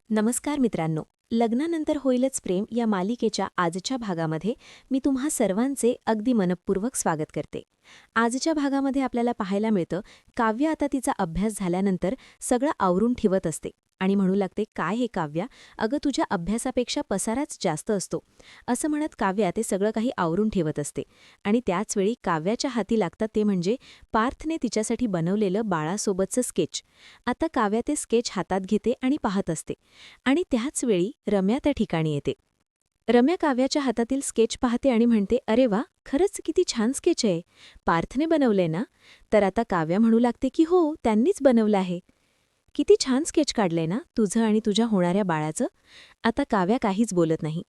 नमस्कार मित्रांनो. लग्नानंतर होईलच प्रेम या मालिकेच्या आजच्या भागामध्ये मी तुम्हा सर्वांचे अगदी मनपूर्वक स्वागत करते. आजच्या भागामध्ये आपल्याला पाहायला मिळतं काव्य आता तिचा अभ्यास झाल्यानंतर सगळं आवरून ठेवत असते आणि म्हणू लागते, काय हे काव्या, अगं तुझ्या अभ्यासापेक्षा पसाराच जास्त असतो, असं म्हणत काव्या ते सगळं काही आवरून ठेवत असते. आणि त्याचवेळी काव्याच्या हाती लागतात ते म्हणजे पार्थने तिच्यासाठी बनवलेलं बाळासोबतचं स्केच. आता काव्या ते स्केच हातात घेते आणि पाहत असते. आणि त्याचवेळी रम्या त्या ठिकाणी येते. रम्या काव्याच्या हातातील स्केच पाहते आणि म्हणते, अरे वा, खरंच किती छान स्केच आहे. पार्थने बनवलंय ना? तर आता काव्या म्हणू लागते की हो, त्यांनीच बनवलं आहे. किती छान स्केच काढलंय ना तुझं आणि तुझ्या होणाऱ्या बाळाचं. आता काव्या काहीच बोलत नाही.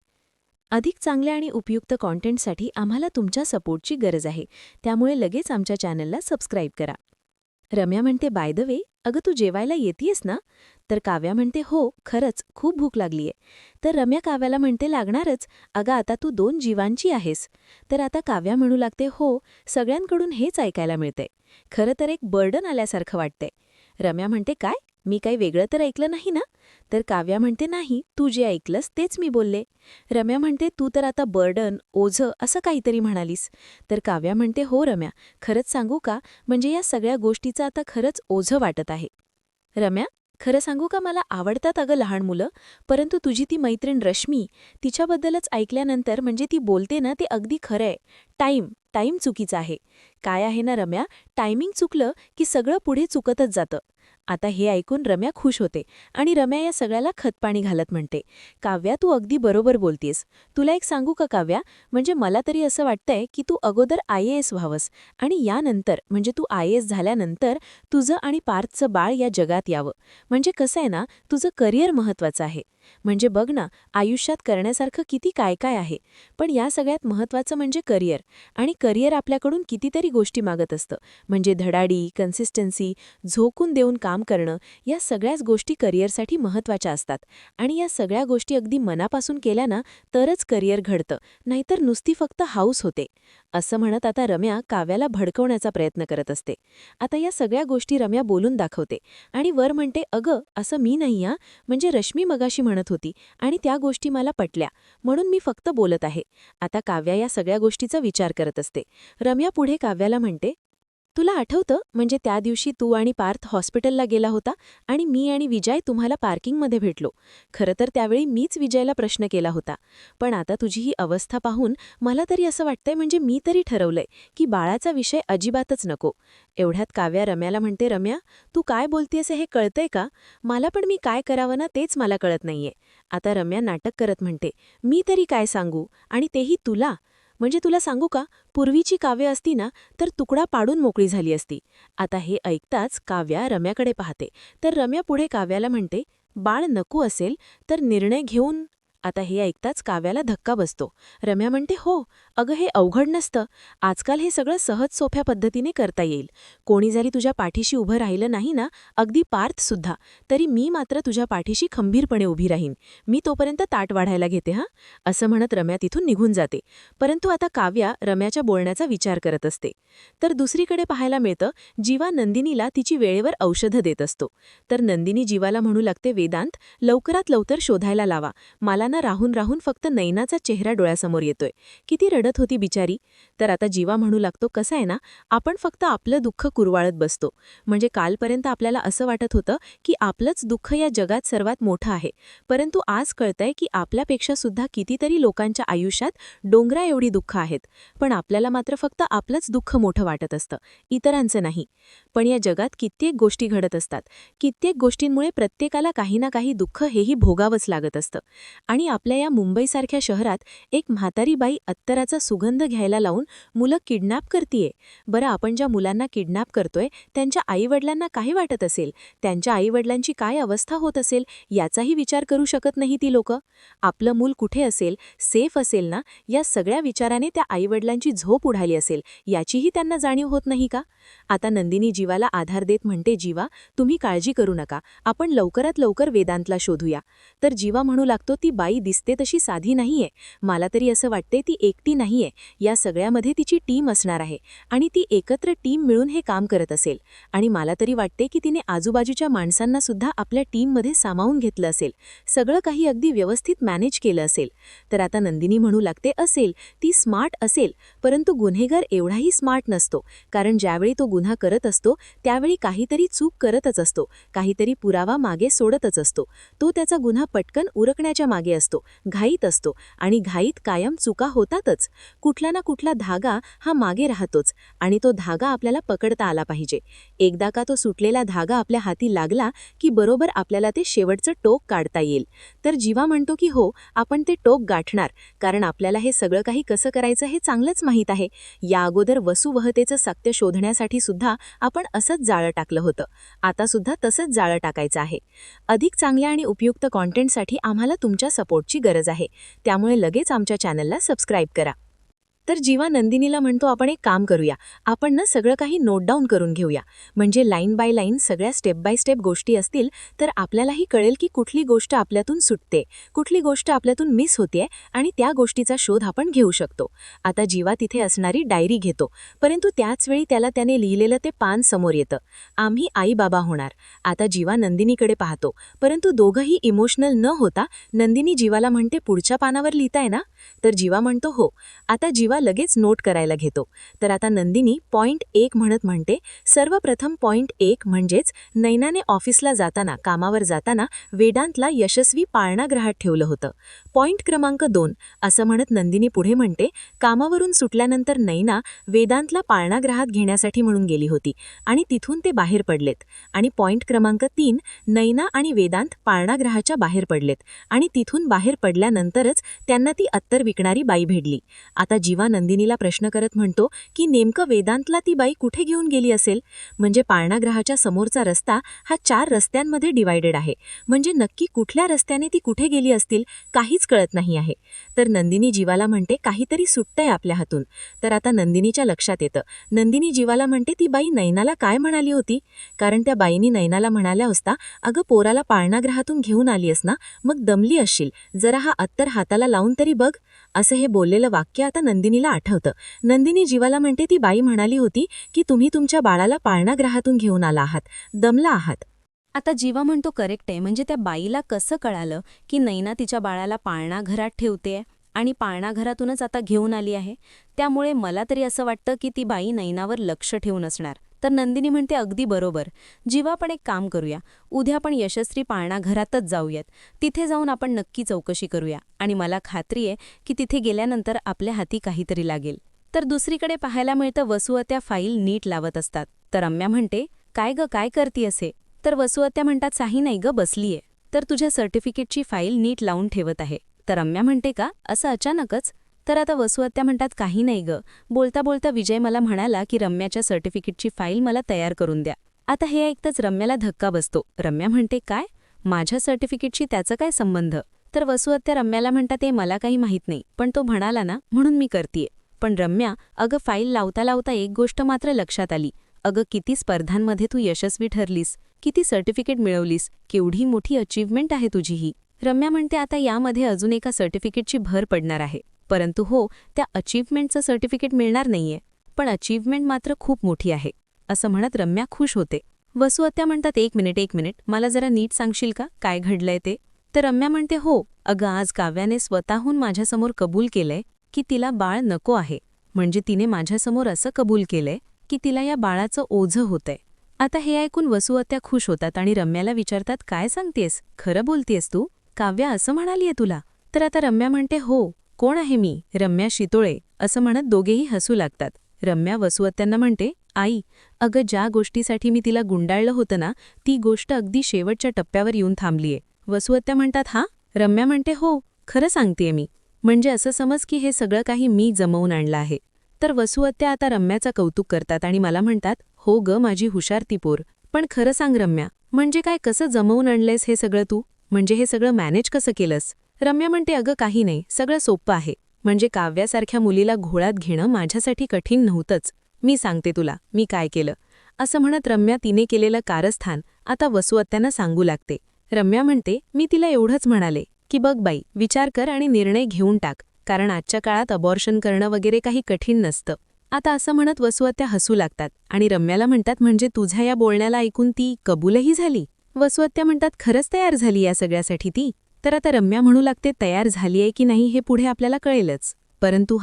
अधिक चांगल्या आणि उपयुक्त कॉन्टेंटसाठी आम्हाला तुमच्या सपोर्टची गरज आहे, त्यामुळे लगेच आमच्या चॅनलला सबस्क्राईब करा. रम्या म्हणते, बाय द वे, अगं तू जेवायला येतीयस ना? तर काव्या म्हणते, हो, खरंच खूप भूक लागलीये. तर रम्या काव्याला म्हणते, लागणारच, अगं आता तू 2 जीवांची आहेस. तर आता काव्या म्हणू लागते, हो, सगळ्यांकडून हेच ऐकायला मिळतंय. खरं तर एक बर्डन आल्यासारखं वाटतंय. रम्या म्हणते, काय, मी काही वेगळं तर ऐकलं नाही ना? तर काव्या म्हणते, नाही, तू जे ऐकलंस तेच मी बोलले. रम्या म्हणते, तू तर आता बर्डन, ओझं असं काहीतरी म्हणालीस. तर काव्या म्हणते, हो रम्या, खरंच सांगू का, म्हणजे या सगळ्या गोष्टीचं आता खरंच ओझं वाटत आहे. रम्या, खरं सांगू का, मला आवडतात अगं लहान मुलं, परंतु तुझी ती मैत्रीण रश्मी, तिच्याबद्दलच ऐकल्यानंतर म्हणजे ती बोलते ना ते अगदी खरं आहे. टाईम चुकीचा आहे. काय आहे ना रम्या, टायमिंग चुकलं की सगळं पुढे चुकतच जातं. आता हे ऐकून रम्या खुश होते आणि रम्या या सगळ्याला खतपाणी घालत म्हणते, काव्या तू अगदी बरोबर बोलतीयस. तुला एक सांगू का काव्या, म्हणजे मला तरी असं वाटतंय की तू अगोदर IAS व्हावंस आणि यानंतर म्हणजे तू IAS झाल्यानंतर तुझं आणि पार्थचं बाळ या जगात यावं. म्हणजे कसं आहे ना, तुझं करिअर महत्त्वाचं आहे. म्हणजे बघ ना, आयुष्यात करण्यासारखं किती काय काय आहे, पण या सगळ्यात महत्त्वाचं म्हणजे करिअर. आणि करिअर आपल्याकडून कितीतरी गोष्टी मागत असतं, म्हणजे धडाडी, कन्सिस्टन्सी, झोकून देऊन काम करणं, या सगळ्याच गोष्टी करिअरसाठी महत्त्वाच्या असतात. आणि या सगळ्या गोष्टी अगदी मनापासून केल्या ना तरच करिअर घडतं, नाहीतर नुसती फक्त हाऊस होते. असं म्हणत आता रम्या काव्याला भडकवण्याचा प्रयत्न करत असते. आता या सगळ्या गोष्टी रम्या बोलून दाखवते आणि वर म्हणते, अगं असं मी नाही, म्हणजे रश्मी मगाशी म्हणत होती आणि त्या गोष्टी मला पटल्या, म्हणून मी फक्त बोलत आहे. आता काव्या या सगळ्या गोष्टीचा विचार करत असते. रम्या पुढे काव्याला म्हणते, तुला आठवतं म्हणजे त्या दिवशी तू आणि पार्थ हॉस्पिटलला गेला होता आणि मी आणि विजय तुम्हाला पार्किंगमध्ये भेटलो. खरं तर त्यावेळी मीच विजयला प्रश्न केला होता. पण आता तुझी ही अवस्था पाहून मला तरी असं वाटतंय, म्हणजे मी तरी ठरवलंय की बाळाचा विषय अजिबातच नको. एवढ्यात काव्या रम्याला म्हणते, रम्या, तू काय बोलतेयस हे कळतंय का? मला पण मी काय करावं ना तेच मला कळत नाहीये. आता रम्या नाटक करत म्हणते, मी तरी काय सांगू, आणि तेही तुला. म्हणजे तुला सांगू का, पूर्वीची काव्य असती ना तर तुकडा पाडून मोकळी झाली असती. आता हे ऐकताच काव्या रम्याकडे पाहते. तर रम्या पुढे काव्याला म्हणते, बाळ नको असेल तर निर्णय घेऊन. आता हे ऐकताच काव्याला धक्का बसतो. रम्या म्हणते, हो, अगं हे अवघड नसतं. आजकाल हे सगळं सहज सोप्या पद्धतीने करता येईल. कोणी जरी तुझ्या पाठीशी उभं राहिलं नाही ना, अगदी पार्थसुद्धा, तरी मी मात्र तुझ्या पाठीशी खंबीरपणे उभी राहीन. मी तोपर्यंत ताट वाढायला घेते असं म्हणत रम्या तिथून निघून जाते. परंतु आता काव्या रम्याच्या बोलण्याचा विचार करत असते. तर दुसरीकडे पाहायला मिळतं, जीवा नंदिनीला तिची वेळेवर औषधं देत असतो. तर नंदिनी जीवाला म्हणू लागते, वेदांत, लवकरात लवकर शोधायला लावा. मला ना राहून राहून फक्त नैनाचा चेहरा डोळ्यासमोर येतोय. किती रडत होती बिचारी. तर आता जीवा म्हणू लागतो, कसं आहे ना, आपण फक्त आपलं दुःख कुरवाळत बसतो. म्हणजे कालपर्यंत आपल्याला असं वाटत होतं की आपलंच दुःख या जगात सर्वात मोठं आहे, परंतु आज कळतंय की आपल्यापेक्षा सुद्धा कितीतरी लोकांच्या आयुष्यात डोंगरा एवढी दुःख आहेत. पण आपल्याला मात्र फक्त आपलंच दुःख मोठं वाटत असतं, इतरांचं नाही. पण या जगात कित्येक गोष्टी घडत असतात. कित्येक गोष्टींमुळे प्रत्येकाला काही ना काही दुःख हेही भोगावंच लागत असतं. आणि आपल्या या मुंबईसारख्या शहरात एक म्हातारी बाई अत्तराचा सुगंध घ्यायला लावून मुलं किडनॅप करतीये. बरं, आपण ज्या मुलांना किडनॅप करतोय त्यांच्या आईवडिलांना काय वाटत असेल, त्यांच्या आईवडिलांची काय अवस्था होत असेल, याचाही विचार करू शकत नाही ती लोकं. आपलं मूल कुठे असेल, सेफ असेल ना, या सगळ्या विचाराने त्या आईवडिलांची झोप उडाली असेल, याचीही त्यांना जाणीव होत नाही का? आता नंदिनी जीवाला आधार देत म्हणते, जीवा, तुम्ही काळजी करू नका, आपण लवकरात लवकर वेदांतला शोधूया. तर जीवा म्हणू लागतो, ती बाई दिसते तशी साधी नाहीये. मला तरी असं वाटते ती एकटी नाही. नाहीये, या सगळ्यामध्ये तिची टीम असणार आहे आणि ती एकत्र टीम मिळून हे काम करत असेल. आणि मला तरी वाटते की तिने आजूबाजूच्या माणसांना सुद्धा आपल्या टीममध्ये सामावून घेतलं असेल, सगळं काही अगदी व्यवस्थित मॅनेज केलं असेल. तर आता नंदिनी म्हणू लागते असेल, ती स्मार्ट असेल, परंतु गुन्हेगार एवढाही स्मार्ट नसतो. कारण ज्यावेळी तो गुन्हा करत असतो त्यावेळी काहीतरी चूक करतच असतो, काहीतरी पुरावा मागे सोडतच असतो. तो त्याचा गुन्हा पटकन उरकण्याच्या मागे असतो, घाईत असतो आणि घाईत कायम चुका होतातच. कुठला ना कुठला धागा हा मागे राहतोच आणि तो धागा आपल्याला पकडता आला पाहिजे. एकदा का तो सुटलेला धागा आपल्या हाती लागला की बरोबर आपल्याला ते शेवटचं टोक काढता येईल. तर जीवा म्हणतो की हो, आपण ते टोक गाठणार, कारण आपल्याला हे सगळं काही कसं करायचं हे चांगलंच माहीत आहे. या अगोदर वसुवहतेचं सत्य शोधण्यासाठी सुद्धा आपण असंच जाळं टाकलं होतं. आता सुद्धा तसंच जाळं टाकायचं आहे. अधिक चांगल्या आणि उपयुक्त कॉन्टेंटसाठी आम्हाला तुमच्या सपोर्टची गरज आहे. त्यामुळे लगेच आमच्या चॅनलला सबस्क्राईब करा. तर जीवा नंदिनीला म्हणतो आपण एक काम करूया, आपण ना सगळं काही नोट डाऊन करून घेऊया. म्हणजे लाईन बाय लाईन सगळ्या स्टेप बाय स्टेप गोष्टी असतील तर आपल्यालाही कळेल की कुठली गोष्ट आपल्यातून सुटते, कुठली गोष्ट आपल्यातून मिस होतेय आणि त्या गोष्टीचा शोध आपण घेऊ शकतो. आता जीवा तिथे असणारी डायरी घेतो, परंतु त्याचवेळी त्याने लिहिलेलं ते पान समोर येतं. आम्ही आई बाबा होणार. आता जीवा नंदिनीकडे पाहतो, परंतु दोघंही इमोशनल न होता नंदिनी जीवाला म्हणते पुढच्या पानावर लिहिताय ना? तर जीवा म्हणतो हो. आता जीवा लगेच नोट करायला घेतो. तर आता नंदिनी पॉइंट 1 म्हणते, सर्वप्रथम पॉइंट 1 म्हणजेच नैनाने ऑफिसला जाताना, कामावर जाताना वेदांतला यशस्वी पाळणागृहात ठेवलं होतं. पॉइंट क्रमांक 2 असं म्हणत नंदिनी पुढे म्हणते, कामावरून सुटल्यानंतर नैना वेदांतला पाळणागृहात घेण्यासाठी म्हणून गेली होती आणि तिथून ते बाहेर पडलेत. आणि पॉइंट क्रमांक 3 नैना आणि वेदांत पाळणागृहाच्या बाहेर पडलेत आणि तिथून बाहेर पडल्यानंतरच त्यांना ती अत्तर विकणारी बाई भेटली. आता जीवा नंदिनीला प्रश्न करत म्हणतो की नेमकं वेदांतला ती बाई कुठे घेऊन गेली असेल. म्हणजे पाळणागृहाच्या समोरचा रस्ता हा 4 रस्त्यांमध्ये डिवायडेड आहे. म्हणजे नक्की कुठल्या रस्त्याने ती कुठे गेली असतील काहीच कळत नाही आहे. तर नंदिनी जीवाला म्हणते काहीतरी सुटतंय आपल्या हातून. तर आता नंदिनीच्या लक्षात येतं. नंदिनी जीवाला म्हणते ती बाई नैनाला काय म्हणाली होती. कारण त्या बाईनी नैनाला म्हणाल्या असता, अगं पोराला पाळणागृहातून घेऊन आलीयस ना, मग दमली असशील, जरा हा अत्तर हाताला लावून तरी बघ. असं हे बोललेलं वाक्य आता नंदिनीला आठवतं. नंदिनी जीवाला म्हणते ती बाई म्हणाली होती की तुम्ही तुमच्या बाळाला पाळणागृहातून घेऊन आला आहात, दमला आहात. आता जीवा म्हणतो करेक्ट आहे. म्हणजे त्या बाईला कसं कळालं की नैना तिच्या बाळाला पाळणाघरात ठेवतेय आणि पाळणाघरातूनच आता घेऊन आली आहे. त्यामुळे मला तरी असं वाटतं की ती बाई नैनावर लक्ष ठेवून असणार. तर नंदिनी म्हणते अगदी बरोबर. जीवा आपण एक काम करूया, उद्या आपण यशस्वी पाळणाघरातच जाऊयात. तिथे जाऊन आपण नक्की चौकशी करूया आणि मला खात्री आहे की तिथे गेल्यानंतर आपल्या हाती काहीतरी लागेल. तर दुसरीकडे पाहायला मिळतं वसुअत्या फाईल नीट लावत असतात. तर रम्या म्हणते काय ग, काय करती असे. तर वसुअत्या म्हणतात काही नाही ग, बसलीये. तर तुझ्या सर्टिफिकेटची फाईल नीट लावून ठेवत आहे. तर रम्या म्हणते का, असं अचानकच. तर आता वसुअत्या म्हणतात काही नाही ग, बोलता बोलता विजय मला म्हणाला की रम्याच्या सर्टिफिकेटची फाईल मला तयार करून द्या. आता हे ऐकताच रम्याला धक्का बसतो. रम्या म्हणते काय, माझ्या सर्टिफिकेटशी त्याचा काय संबंध. तर वसुअत्या रम्याला म्हणतात ते मला काही माहीत नाही, पण तो म्हणाला ना म्हणून मी करतीये. पण रम्या, अगं फाईल लावता लावता एक गोष्ट मात्र लक्षात आली. अगं किती स्पर्धांमध्ये तू यशस्वी ठरलीस, किती सर्टिफिकेट मिळवलीस, केवढी मोठी अचीव्हमेंट आहे तुझी ही. रम्या म्हणते आता यामध्ये अजून एका सर्टिफिकेटची भर पडणार आहे. परंतु हो, त्या अचीव्हमेंटचं सर्टिफिकेट मिळणार नाहीये, पण अचीव्हमेंट मात्र खूप मोठी आहे. असं म्हणत रम्या खुश होते. वसुअत्या म्हणतात एक मिनिट, मला जरा नीट सांगशील का काय घडलंय ते. तर रम्या म्हणते हो, अगं आज काव्याने स्वतःहून माझ्यासमोर कबूल केलंय की तिला बाळ नको आहे. म्हणजे तिने माझ्यासमोर असं कबूल केलंय की तिला या बाळाचं ओझं होतंय. आता हे ऐकून वसुअत्या खुश होतात आणि रम्याला विचारतात काय सांगतेस, खरं बोलतेस तू, काव्या असं म्हणालीये तुला. तर आता रम्या म्हणते हो, कोण आहे मी, रम्या शितोळे, असं म्हणत दोघेही हसू लागतात. रम्या वसुअत्यांना म्हणते आई, अगं ज्या गोष्टीसाठी मी तिला गुंडाळलं होतं ना, ती गोष्ट अगदी शेवटच्या टप्प्यावर येऊन थांबलीये. वसुअत्या म्हणतात हां. रम्या म्हणते हो, खरं सांगतेय मी. म्हणजे असं समज की हे सगळं काही मी जमवून आणलं आहे. तर वसुअत्या आता रम्याचा कौतुक करतात आणि मला म्हणतात हो ग माझी हुशार ती पोर. पण खरं सांग रम्या, म्हणजे काय, कसं जमवून आणलंयस हे सगळं तू, म्हणजे हे सगळं मॅनेज कसं केलंस. रम्या म्हणते अगं काही नाही, सगळं सोपं आहे. म्हणजे काव्यासारख्या मुलीला घोळात घेणं माझ्यासाठी कठीण नव्हतंच. मी सांगते तुला मी काय केलं. असं म्हणत रम्या तिने केलेलं कारस्थान आता वसुअत्यांना सांगू लागते. रम्या म्हणते मी तिला एवढंच म्हणाले की बघ बाई, विचार कर आणि निर्णय घेऊन टाक. कारण आजच्या काळात अबॉर्शन करणं वगैरे काही कठीण नसतं. आता असं म्हणत वसुहत्या हसू लागतात आणि रम्याला म्हणतात, म्हणजे तुझ्या या बोलण्याला ऐकून ती कबूलही झाली? वसुहत्या म्हणतात, खरंच तयार झाली या सगळ्यासाठी ती? तर आता रम्या म्हणू लागते, तयार झालीये की नाही हे पुढे आपल्याला कळेलच, परंतु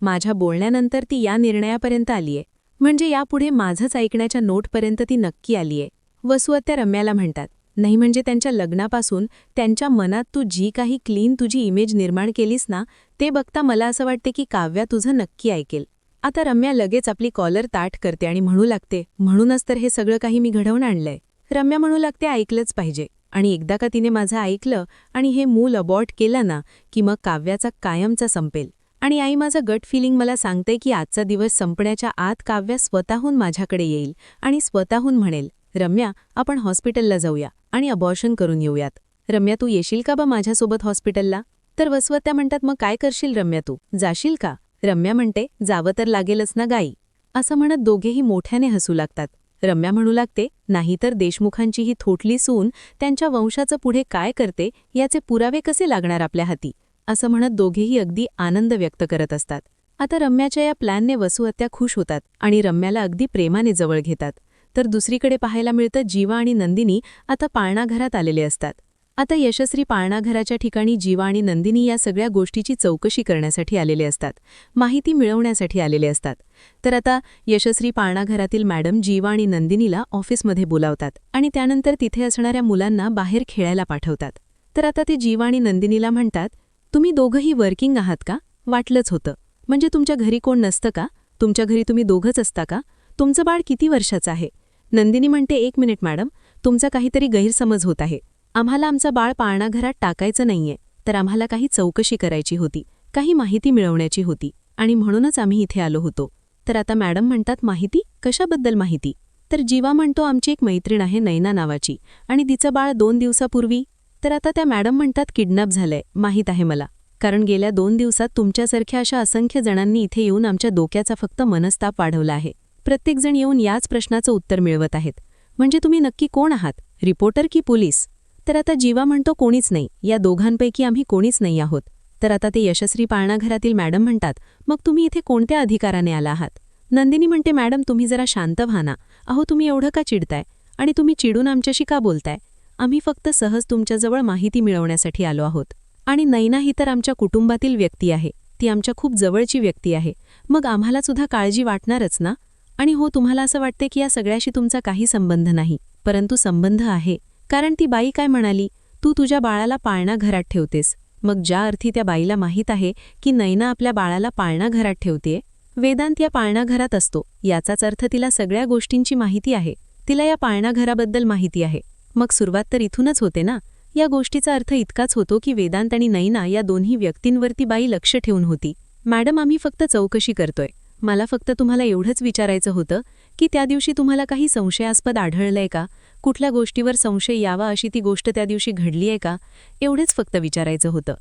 माझ्या बोलण्यानंतर ती या निर्णयापर्यंत आलीये, म्हणजे यापुढे माझंच ऐकण्याच्या नोटपर्यंत ती नक्की आलीये. वसुहत्या रम्याला म्हणतात, नाही म्हणजे त्यांच्या लग्नापासून त्यांच्या मनात तू जी काही क्लीन तुझी इमेज निर्माण केलीस ना, ते बघता मला असं वाटते की काव्या तुझं नक्की ऐकेल. आता रम्या लगेच आपली कॉलर ताठ करते आणि म्हणू लागते, म्हणूनच तर हे सगळं काही मी घडवून आणलंय. रम्या म्हणू लागते, ऐकलंच पाहिजे, आणि एकदा का तिने माझं ऐकलं आणि हे मूल अबॉर्ट केलं ना, की मग काव्याचा कायमचा संपेल. आणि आई, माझं गट फिलिंग मला सांगते की आजचा दिवस संपण्याच्या आत काव्या स्वतःहून माझ्याकडे येईल आणि स्वतःहून म्हणेल, रम्या आपण हॉस्पिटलला जाऊया आणि अबॉर्शन करून येऊयात. रम्या, तू येशील का बा माझ्यासोबत हॉस्पिटलला? तर वसुहत्या म्हणतात, मग काय करशील रम्या, तू जाशील का? रम्या म्हणते, जावं तर लागेलच ना गाई. असं म्हणत दोघेही मोठ्याने हसू लागतात. रम्या म्हणू लागते, नाहीतर देशमुखांची ही थोटली सून त्यांच्या वंशाचं पुढे काय करते याचे पुरावे कसे लागणार आपल्या हाती? असं म्हणत दोघेही अगदी आनंद व्यक्त करत असतात. आता रम्याच्या या प्लॅनने वसुहत्या खुश होतात आणि रम्याला अगदी प्रेमाने जवळ घेतात. तर दुसरीकडे पाहायला मिळतं, जीवा आणि नंदिनी आता पाळणाघरात आलेले असतात. आता यशस्वी पाळणाघराच्या ठिकाणी जीवा आणि नंदिनी या सगळ्या गोष्टीची चौकशी करण्यासाठी आलेले असतात, माहिती मिळवण्यासाठी आलेले असतात. तर आता यशस्वी पाळणाघरातील मॅडम जीवा आणि नंदिनीला ऑफिसमध्ये बोलावतात आणि त्यानंतर तिथे असणाऱ्या मुलांना बाहेर खेळायला पाठवतात. तर आता ते जीवा आणि नंदिनीला म्हणतात, तुम्ही दोघंही वर्किंग आहात का? वाटलंच होतं. म्हणजे तुमच्या घरी कोण नसतं का? तुमच्या घरी तुम्ही दोघंच असता का? तुमचं बाळ किती वर्षाचं आहे? नंदिनी म्हणते, 1 मिनिट मॅडम, तुमचा काहीतरी गैरसमज होत आहे. आम्हाला आमचं बाळ पाळणाघरात टाकायचं नाहीये, तर आम्हाला काही चौकशी करायची होती, काही माहिती मिळवण्याची होती, आणि म्हणूनच आम्ही इथे आलो होतो. तर आता मॅडम म्हणतात, माहिती? कशाबद्दल माहिती? तर जीवा म्हणतो, आमची एक मैत्रीण आहे नैना नावाची, आणि तिचं बाळ 2 दिवसापूर्वी. तर आता त्या मॅडम म्हणतात, किडनॅप झालंय, माहीत आहे मला, कारण गेल्या 2 दिवसात तुमच्यासारख्या अशा असंख्य जणांनी इथे येऊन आमच्या डोक्याचा फक्त मनस्ताप वाढवला आहे. प्रत्येकजण येऊन याच प्रश्नाचं उत्तर मिळवत आहेत. म्हणजे तुम्ही नक्की कोण आहात, रिपोर्टर की पोलीस? तर आता जीवा म्हणतो, कोणीच नाही, या दोघांपैकी आम्ही कोणीच नाही आहोत. तर आता ते यशस्वी पाळणाघरातील मॅडम म्हणतात, मग तुम्ही इथे कोणत्या अधिकाराने आला आहात? नंदिनी म्हणते, मॅडम तुम्ही जरा शांत व्हा ना. अहो, तुम्ही एवढं का चिडताय आणि तुम्ही चिडून आमच्याशी का बोलताय? आम्ही फक्त सहज तुमच्याजवळ माहिती मिळवण्यासाठी आलो आहोत. आणि नैना ही तर आमच्या कुटुंबातील व्यक्ती आहे, ती आमच्या खूप जवळची व्यक्ती आहे, मग आम्हाला सुद्धा काळजी वाटणारच ना. आणि हो, तुम्हाला असं वाटते की या सगळ्याशी तुमचा काही संबंध नाही, परंतु संबंध आहे, कारण ती बाई काय म्हणाली, तू तुझ्या बाळाला पाळणाघरात ठेवतेस. मग ज्या अर्थी त्या बाईला माहीत आहे की नैना आपल्या बाळाला पाळणाघरात ठेवतेय, वेदांत या पाळणाघरात असतो, याचाच अर्थ तिला सगळ्या गोष्टींची माहिती आहे, तिला या पाळणाघराबद्दल माहिती आहे. मग सुरुवात तर इथूनच होते ना. या गोष्टीचा अर्थ इतकाच होतो की वेदांत आणि नैना या दोन्ही व्यक्तींवरती बाई लक्ष ठेवून होती. मॅडम, आम्ही फक्त चौकशी करतोय. मला फक्त तुम्हाला एवढंच विचारायचं होतं की त्या दिवशी तुम्हाला काही संशयास्पद आढळलंय का? कुठल्या गोष्टीवर संशय यावा अशी ती गोष्ट त्या दिवशी घडलीय का? एवढेच फक्त विचारायचं होतं.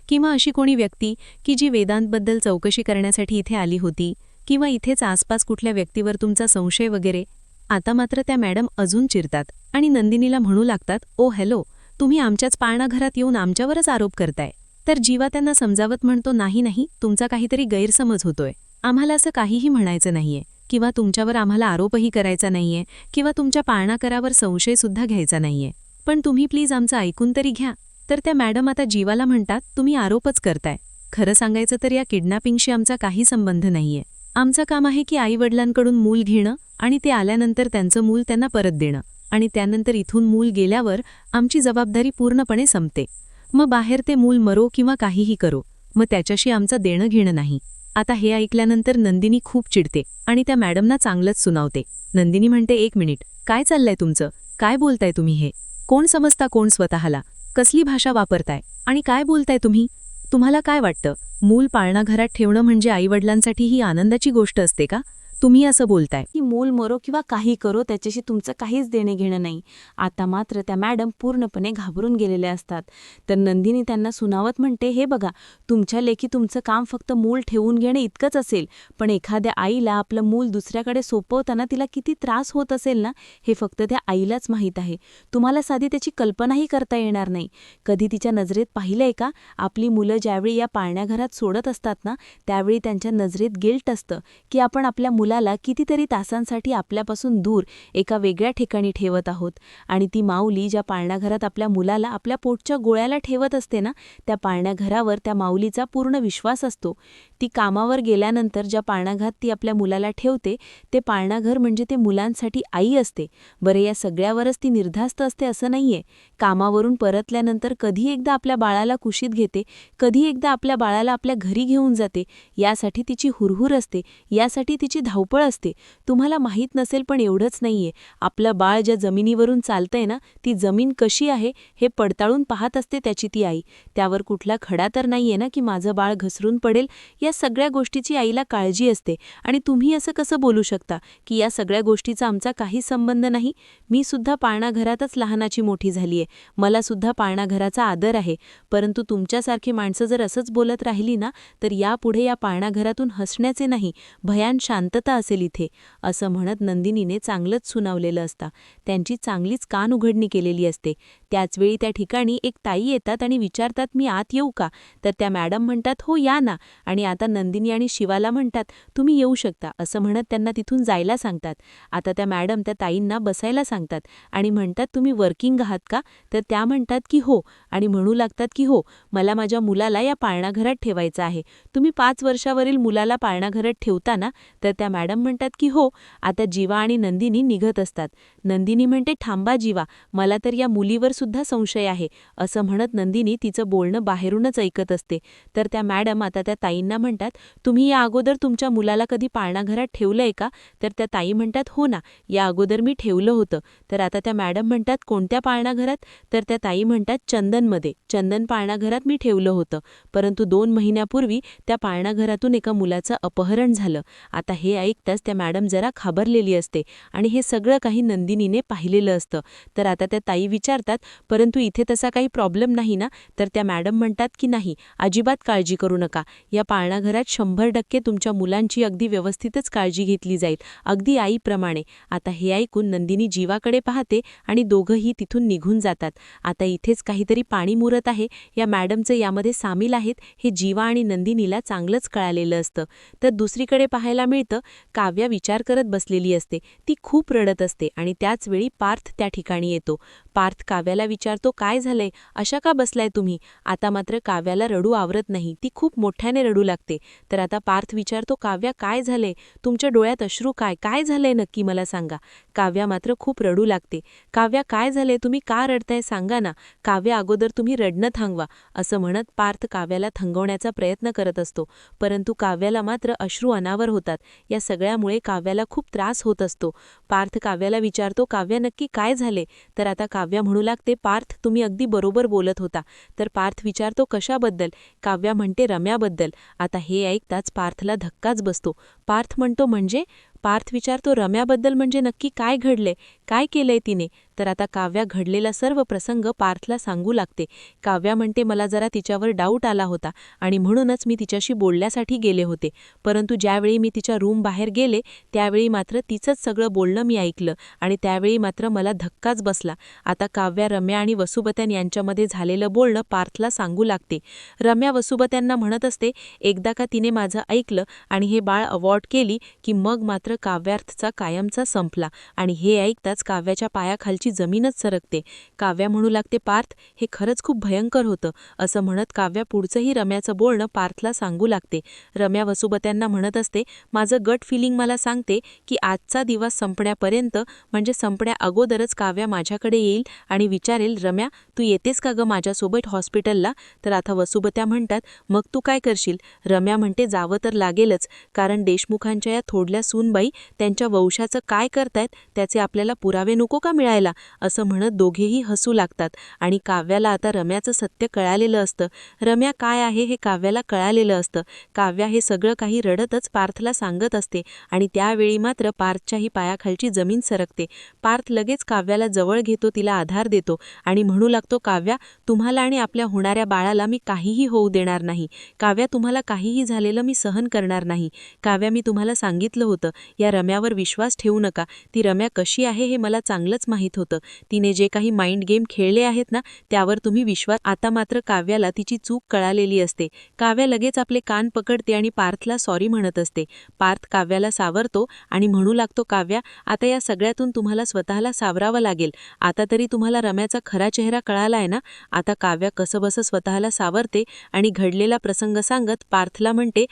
किंवा अशी कोणी व्यक्ती की जी वेदांतबद्दल चौकशी करण्यासाठी इथे आली होती, किंवा इथेच आसपास कुठल्या व्यक्तीवर तुमचा संशय वगैरे. आता मात्र त्या मॅडम अजून चिरतात आणि नंदिनीला म्हणू लागतात, ओ हॅलो, तुम्ही आमच्याच पाळणाघरात येऊन आमच्यावरच आरोप करताय. तर जीवा त्यांना समजावत म्हणतो, नाही, तुमचा काहीतरी गैरसमज होतोय. आम्हाला असं काहीही म्हणायचं नाहीये, किंवा तुमच्यावर आम्हाला आरोपही करायचा नाहीये, किंवा तुमच्या पाळणाघरावर संशयसुद्धा घ्यायचा नाहीये. पण तुम्ही प्लीज आमचं ऐकून तरी घ्या. तर त्या मॅडम आता जीवाला म्हणतात, तुम्ही आरोपच करताय. खरं सांगायचं तर या किडनॅपिंगशी आमचा काही संबंध नाहीये. आमचं काम आहे की आईवडिलांकडून मूल घेणं आणि ते आल्यानंतर त्यांचं मूल त्यांना परत देणं, आणि त्यानंतर इथून मूल गेल्यावर आमची जबाबदारी पूर्णपणे संपते. मग बाहेर ते मूल मरो किंवा काहीही करो, मग त्याच्याशी आमचं देणं घेणं नाही. आता हे ऐकल्यानंतर नंदिनी खूप चिडते आणि त्या मॅडमना चांगलंच सुनावते. नंदिनी म्हणते, 1 मिनिट, काय चाललंय तुमचं? काय बोलताय तुम्ही हे? कोण समजता कोण स्वतःला? कसली भाषा वापरताय आणि काय बोलताय तुम्ही? तुम्हाला काय वाटतं, मूल पाळणाघरात ठेवणं म्हणजे आईवडिलांसाठी ही आनंदाची गोष्ट असते का? तुम्ही असं बोलताय. की मूल मरो किंवा काही करो त्याच्याशी तुमचं काहीच देणे घेणं नाही. आता मात्र त्या मॅडम पूर्णपणे घाबरून गेलेल्या असतात. तर नंदिनी त्यांना सुनावत म्हणते, हे बघा, तुमच्या लेखी तुमचं काम फक्त मूल ठेवून घेणे इतकंच असेल, पण एखाद्या आईला आपलं मूल दुसऱ्याकडे सोपवताना तिला किती त्रास होत असेल ना, हे फक्त त्या आईलाच माहीत आहे. तुम्हाला साधी त्याची कल्पनाही करता येणार नाही. कधी तिच्या नजरेत पाहिलंय का? आपली मुलं ज्यावेळी या पाळण्याघरात सोडत असतात ना, त्यावेळी त्यांच्या नजरेत गिल्ट असतं की आपण आपल्या मुलाला कितीतरी तासांसाठी आपल्यापासून दूर एका वेगळ्या ठिकाणी ठेवत आहोत. आणि ती माऊली ज्या पाळण्याघरात आपल्या मुलाला आपल्या पोटच्या गोळ्याला ठेवत असते ना, त्या पाळण्याघरावर त्या माऊलीचा पूर्ण विश्वास असतो. ती कामावर गेल्यानंतर ज्या पाळण्याघरात ती आपल्या मुलाला ठेवते, ते पाळणाघर म्हणजे ते मुलांसाठी आई असते. बरं, या सगळ्यावरच ती निर्धास्त असते असं नाहीये. कामावरून परतल्यानंतर कधी एकदा आपल्या बाळाला कुशीत घेते, कधी एकदा आपल्या बाळाला आपल्या घरी घेऊन जाते. यासाठी तिची हुरहुर असते, यासाठी तिची धावपळ असते. तुम्हाला माहीत नसेल पण एवढंच नाहीये, आपलं बाळ ज्या जमिनीवरून चालतंय ना, ती जमीन कशी आहे हे पडताळून पाहत असते त्याची ती आई. त्यावर कुठला खडा तर नाहीये ना की माझं बाळ घसरून पडेल. या सगळ्या गोष्टीची आईला काळजी असते. आणि तुम्ही असं कसं बोलू शकता की या सगळ्या गोष्टीचा आमचा काही संबंध नाही? मी सुद्धा पाळणाघरातच लहानाची मोठी झालीये. मला सुद्धा पाळणाघराचा आदर आहे. परंतु तुमच्यासारखी माणसं जर असंच बोलत राहिली ना, तर यापुढे या पाळणाघरातून हसण्याचे नाही, भयान शांतता असेल इथे, असं म्हणत नंदिनीने चांगलंच सुनावलेलं असतं. त्यांची चांगलीच कान उघडणी केलेली असते. त्याचवेळी त्या ठिकाणी एक ताई येतात आणि विचारतात, मी आत येऊ का? तर त्या मॅडम म्हणतात, हो या ना. आणि आता नंदिनी आणि शिवाला म्हणतात, तुम्ही येऊ शकता, असं म्हणत त्यांना तिथून जायला सांगतात. आता त्या मॅडम त्या ताईंना बसायला सांगतात आणि म्हणतात, तुम्ही वर्किंग आहात का? तर त्या म्हणतात की हो, आणि म्हणू लागतात की हो, मला माझ्या मुलाला या पाळणाघरात ठेवायचं आहे. तुम्ही 5 वर्षावरील मुलाला पाळणाघरात ठेवता ना? तर त्या मॅडम म्हणतात की हो. आता जीवा आणि नंदिनी निघत असतात. नंदिनी म्हणते, थांबा जीवा, मला तर या मुलीवर सुद्धा संशय आहे, असं म्हणत नंदिनी तिचं बोलणं बाहेरूनच ऐकत असते. तर त्या मॅडम आता त्या ताईंना म्हणतात, तुम्ही या अगोदर तुमच्या मुलाला कधी पाळणाघरात ठेवलंय का? तर त्या ताई म्हणतात, हो ना, या अगोदर मी ठेवलं होतं. तर आता त्या मॅडम म्हणतात, कोणत्या पाळणाघरात? तर त्या ताई म्हणतात, चंदनमध्ये, चंदन पाळणाघरात मी ठेवलं होतं. परंतु 2 महिन्यापूर्वी त्या पाळणाघरातून एका मुलाचं अपहरण झालं. आता हे ऐकताच त्या मॅडम जरा घाबरलेली असते आणि हे सगळं काही नंदिनीने पाहिलेलं असतं. तर आता त्या ताई विचारतात, परंतु इथे तसा काही प्रॉब्लेम नाही ना? तर त्या मॅडम म्हणतात की नाही, अजिबात काळजी करू नका. या पाळणाघरात 100% तुमच्या मुलांची अगदी व्यवस्थितच काळजी घेतली जाईल, अगदी आईप्रमाणे. आता हे ऐकून नंदिनी जीवाकडे पाहते आणि दोघंही तिथून निघून जातात. आता इथेच काहीतरी पाणी मुरत आहे, या मॅडमचं यामध्ये सामील आहेत, हे जीवा आणि नंदिनीला चांगलंच कळालेलं असतं. तर दुसरीकडे पाहायला मिळतं, काव्या विचार करत बसलेली असते. ती खूप रडत असते आणि त्याचवेळी पार्थ त्या ठिकाणी येतो. पार्थ काव्याला विचारतो, काय झालंय, अशा का बसलाय तुम्ही? आता मात्र काव्याला रडू आवरत नाही, ती खूप मोठ्याने रडू लागते. तर आता पार्थ विचारतो, काव्या काय झालंय? तुमच्या डोळ्यात अश्रू काय झालंय नक्की मला सांगा. काव्या मात्र खूप रडू लागते. काव्या काय झालंय, तुम्ही का रडताय सांगा ना. काव्या अगोदर तुम्ही रडणं थांबवा, असं म्हणत पार्थ काव्याला थंगवण्याचा प्रयत्न करत असतो. परंतु काव्याला मात्र अश्रू अनावर होतात. या सगळ्यामुळे काव्याला खूप त्रास होत असतो. पार्थ काव्याला विचारतो, काव्या नक्की काय झाले? तर आता काव्या म्हणू लागते, पार्थ तुम्ही अगदी बरोबर बोलत होता. तर पार्थ विचारतो, कशाबद्दल? काव्या म्हणते, रम्याबद्दल. आता हे ऐकताच पार्थला धक्काच बसतो. पार्थ म्हणतो, म्हणजे? पार्थ विचारतो, रम्याबद्दल म्हणजे नक्की काय घडले, काय केलंय तिने? तर आता काव्या घडलेला सर्व प्रसंग पार्थला सांगू लागते. काव्या म्हणते, मला जरा तिच्यावर डाऊट आला होता आणि म्हणूनच मी तिच्याशी बोलण्यासाठी गेले होते. परंतु ज्यावेळी मी तिच्या रूम बाहेर गेले, त्यावेळी मात्र तिचंच सगळं बोलणं मी ऐकलं आणि त्यावेळी मात्र मला धक्काच बसला. आता काव्या रम्या आणि वसुबत्यान यांच्यामध्ये झालेलं बोलणं पार्थला सांगू लागते. रम्या वसुबत्यांना म्हणत असते, एकदा का तिने माझं ऐकलं आणि हे बाळ अवॉर्ड केली की मग मात्र काव्यार्थचा कायमचा संपला. आणि हे ऐकताच काव्याच्या पायाखालची जमीनच सरकते. काव्या म्हणू लागते, पार्थ हे खरंच खूप भयंकर होतं, असं म्हणत काव्या पुढचंही रम्याचं बोलणं पार्थला सांगू लागते. रम्या वसुबत्यांना म्हणत असते, माझं गट फिलिंग मला सांगते की आजचा दिवस संपण्यापर्यंत म्हणजे संपण्या अगोदरच काव्या माझ्याकडे येईल आणि विचारेल, रम्या तू येतेस का गं माझ्यासोबत हॉस्पिटलला? तर आता वसुबत्या म्हणतात, मग तू काय करशील? रम्या म्हणते, जावं तर लागेलच, कारण देशमुखांच्या या थोडल्या सूनबाई त्यांच्या वंशाचं काय करतायत त्याचे आपल्याला पुरावे नको का मिळायला? असं म्हणत दोघेही हसू लागतात आणि काव्याला आता रम्याचं सत्य कळालेलं असतं. रम्या काय आहे हे काव्याला कळालेलं असतं. काव्या हे सगळं काही रडतच पार्थला सांगत असते आणि त्यावेळी मात्र पार्थच्याही पायाखालची जमीन सरकते. पार्थ लगेच काव्याला जवळ घेतो, तिला आधार देतो आणि म्हणू लागतो, काव्या, तुम्हाला आणि आपल्या होणाऱ्या बाळाला मी काहीही होऊ देणार नाही. काव्या, तुम्हाला काहीही झालेलं मी सहन करणार नाही. काव्या, मी तुम्हाला सांगितलं होतं, या रम्यावर विश्वास ठेवू नका. ती रम्या कशी आहे हे मला चांगलंच माहीत होतं. तिने जे काही माइंड गेम खेळले आहेत ना, त्यावर तुम्ही विश्वास. आता मात्र काव्याला तिची चूक कळालेली असते. काव्या लगेच आपले कान पकडते आणि पार्थला सॉरी म्हणत असते. पार्थ काव्याला सावरतो आणि म्हणू लागतो, काव्या, आता या सगळ्यातून तुम्हाला स्वतःला सावरावं लागेल. आता तरी तुम्हाला रम्याचा खरा चेहरा कळालाय ना. आता काव्या कसंबसं स्वतःला सावरते आणि घडलेला प्रसंग सांगत पार्थला म्हणते,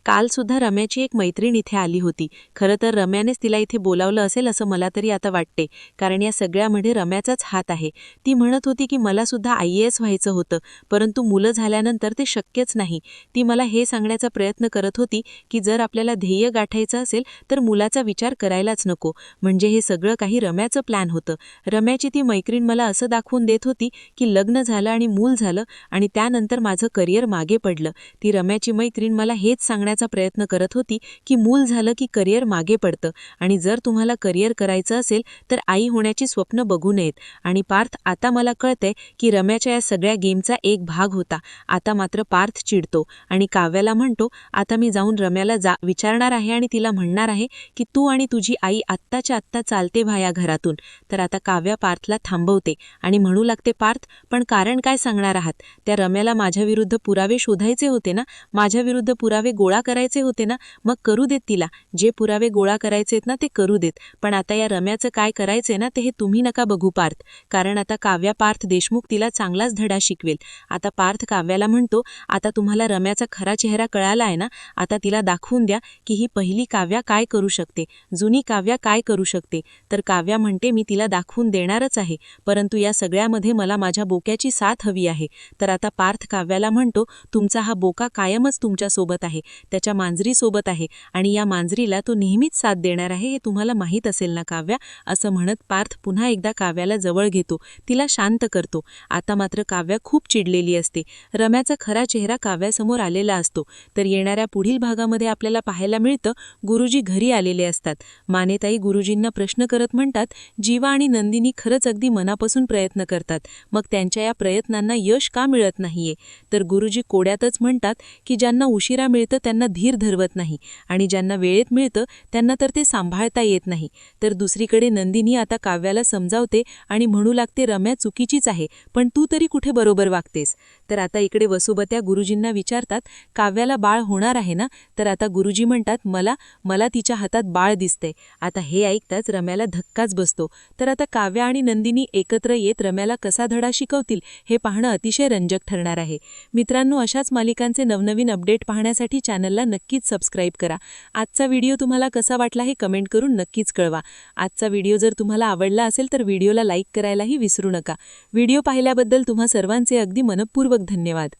काल सुद्धा रम्याची एक मैत्रीण इथे आली होती. खरं तर रम्यानेच तिला इथे बोलावलं असेल असं मला तरी आता वाटते, कारण या सगळ्यामध्ये रम्याचाच हात आहे. ती म्हणत होती की मला सुद्धा IAS व्हायचं होतं, परंतु मुलं झाल्यानंतर ते शक्यच नाही. ती मला हे सांगण्याचा प्रयत्न करत होती की जर आपल्याला ध्येय गाठायचं असेल तर मुलाचा विचार करायलाच नको. म्हणजे हे सगळं काही रम्याचं प्लॅन होतं. रम्याची ती मैत्रीण मला असं दाखवून देत होती की लग्न झालं आणि मूल झालं आणि त्यानंतर माझं करिअर मागे पडलं. ती रम्याची मैत्रीण मला हेच सांगण्याचा प्रयत्न करत होती की मूल झालं की करिअर मागे पडतं आणि जर तुम्हाला करिअर करायचं असेल तर आई होण्याची स्वप्न बघू नयेत. आणि पार्थ, आता मला कळतंय की रम्याच्या या सगळ्या गेमचा एक भाग होता. आता मात्र पार्थ चिडतो आणि काव्याला म्हणतो, आता मी जाऊन रम्याला विचारणार आहे आणि तिला म्हणणार आहे की तू आणि तुझी आई आत्ताच्या आत्ता चालते व्हा या घरातून. तर आता काव्या पार्थला थांबवते आणि म्हणू लागते, पार्थ, पण कारण काय सांगणार आहात? त्या रम्याला माझ्याविरुद्ध पुरावे शोधायचे होते ना, माझ्याविरुद्ध पुरावे गोळा करायचे होते ना, मग करू देत तिला. जे पुरावे गोळा करायचेत ना ते करू देत. पण आता या रम्याचं काय करायचंय ना ते हे तुम्ही नका बघू पार्थ, कारण आता काव्या पार्थ देशमुख तिला चांगलाच धडा शिकवेल. आता पार्थ काव्याला म्हणतो, आता तुम्हाला रम्याचा खरा चेहरा कळाला आहे ना, आता तिला दाखवून द्या की ही पहिली काव्या काय करू शकते, जुनी काव्या काय करू शकते. तर काव्या म्हणते, मी तिला दाखवून देणारच आहे, परंतु या सगळ्यामध्ये मला माझ्या बोक्याची साथ हवी आहे. तर आता पार्थ काव्याला म्हणतो, तुमचा हा बोका कायमच तुमच्यासोबत आहे, त्याच्या मांजरीसोबत आहे आणि या मांजरीला तो नेहमीच साथ देणार आहे हे तुम्हाला माहीत असेल ना काव्या. असं म्हणत पार्थ पुन्हा एकदा काव्याला जवळ घेतो, तिला शांत करतो. आता मात्र काव्या खूप चिडलेली असते. रम्याचा खरा चेहरा काव्यासमोर आलेला असतो. तर येणाऱ्या पुढील भागामध्ये आपल्याला पाहायला मिळतं, गुरुजी घरी आलेले असतात. मानेताई गुरुजींना प्रश्न करत म्हणतात, जीवा आणि नंदिनी खरंच अगदी मनापासून प्रयत्न करतात, मग त्यांच्या या प्रयत्नांना यश का मिळत नाहीये? तर गुरुजी कोड्यातच म्हणतात की ज्यांना उशिरा मिळतं त्यांना धीर धरवत नाही आणि ज्यांना वेळेत मिळतं त्यांना तर ते सांभाळता येत नाही. तर दुसरीकडे नंदिनी आता काव्याला समजावते आणि म्हणू लागते, रम्या चुकीचीच आहे, पण तू तरी कुठे बरोबर वागतेस. तर आता इकडे वसुबत्या गुरुजींना विचारतात, काव्याला बाळ होणार आहे ना? तर आता गुरुजी म्हणतात, मला तिच्या हातात बाळ दिसतंय. आता हे ऐकताच रम्याला धक्काच बसतो. तर आता काव्या आणि नंदिनी एकत्र येत रम्याला कसा धडा शिकवतील हे पाहणं अतिशय रंजक ठरणार आहे. मित्रांनो, अशाच मालिकांचे नवनवीन अपडेट पाहण्यासाठी चॅनलला नक्कीच सबस्क्राईब करा. आजचा व्हिडिओ तुम्हाला कसा वाटला हे कमेंट करून नक्कीच कळवा. आजचा व्हिडिओ जर तुम्हाला आवडला असेल तर व्हिडिओला लाईक करायलाही विसरू नका. व्हिडिओ पाहिल्याबद्दल तुम्हा सर्वांचे अगदी मनःपूर्वक धन्यवाद.